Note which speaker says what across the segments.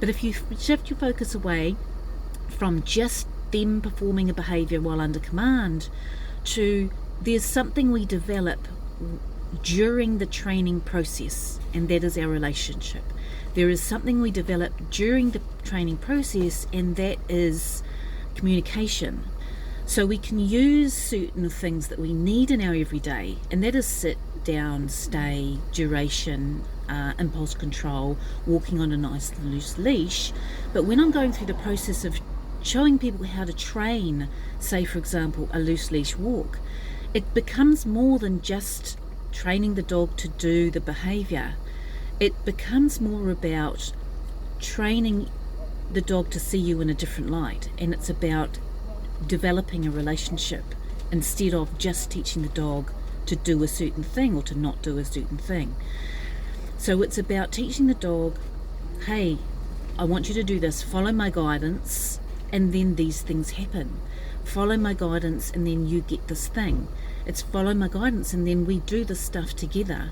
Speaker 1: But if you shift your focus away from just them performing a behaviour while under command to there's something we develop during the training process, and that is our relationship. There is something we develop during the training process, and that is communication. So we can use certain things that we need in our everyday, and that is sit, down, stay, duration, impulse control, walking on a nice loose leash. But when I'm going through the process of showing people how to train, say for example, a loose leash walk, it becomes more than just training the dog to do the behaviour. It becomes more about training the dog to see you in a different light, and it's about developing a relationship instead of just teaching the dog to do a certain thing or to not do a certain thing. So it's about teaching the dog, hey, I want you to do this, follow my guidance, and then these things happen. Follow my guidance and then you get this thing. It's follow my guidance and then we do this stuff together.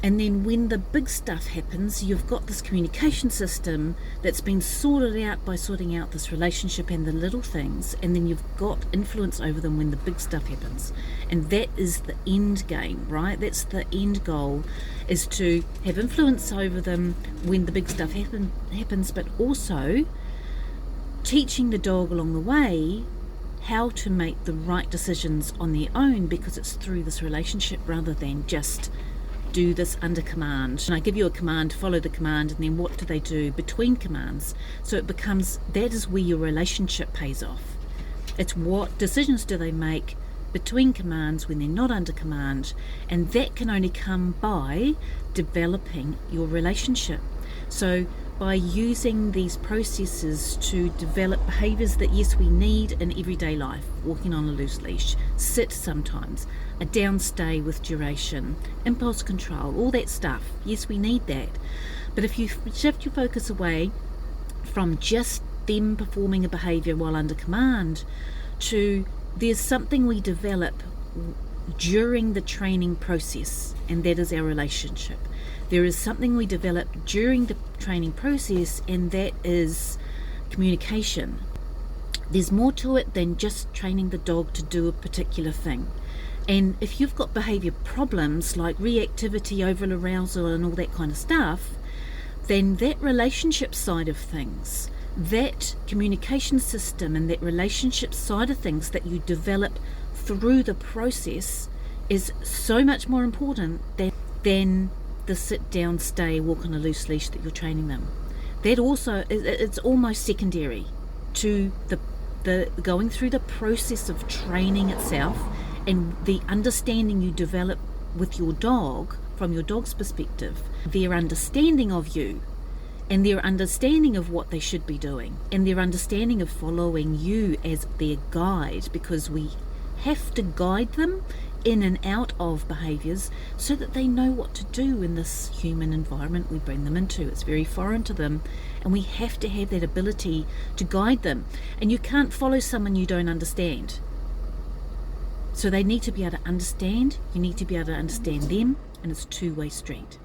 Speaker 1: And then when the big stuff happens, you've got this communication system that's been sorted out by sorting out this relationship and the little things, and then you've got influence over them when the big stuff happens. And that is the end game, right? That's the end goal, is to have influence over them when the big stuff happens, but also teaching the dog along the way how to make the right decisions on their own, because it's through this relationship rather than just do this under command. And I give you a command, follow the command, and then what do they do between commands? So it becomes, that is where your relationship pays off. It's what decisions do they make between commands when they're not under command, and that can only come by developing your relationship. So by using these processes to develop behaviours that, yes, we need in everyday life, walking on a loose leash, sit sometimes, a downstay with duration, impulse control, all that stuff, yes, we need that. But if you shift your focus away from just them performing a behaviour while under command to there's something we develop during the training process, and that is our relationship. There is something we develop during the training process, and that is communication. There's more to it than just training the dog to do a particular thing. And if you've got behaviour problems like reactivity, over-arousal and all that kind of stuff, then that relationship side of things, that communication system and that relationship side of things that you develop through the process is so much more important than the sit down, stay, walk on a loose leash that you're training them. That also, it's almost secondary to the going through the process of training itself, and the understanding you develop with your dog from your dog's perspective, their understanding of you and their understanding of what they should be doing and their understanding of following you as their guide, because we have to guide them in and out of behaviours so that they know what to do in this human environment we bring them into. It's very foreign to them, and we have to have that ability to guide them. And you can't follow someone you don't understand. So they need to be able to understand, you need to be able to understand them, and it's a two-way street.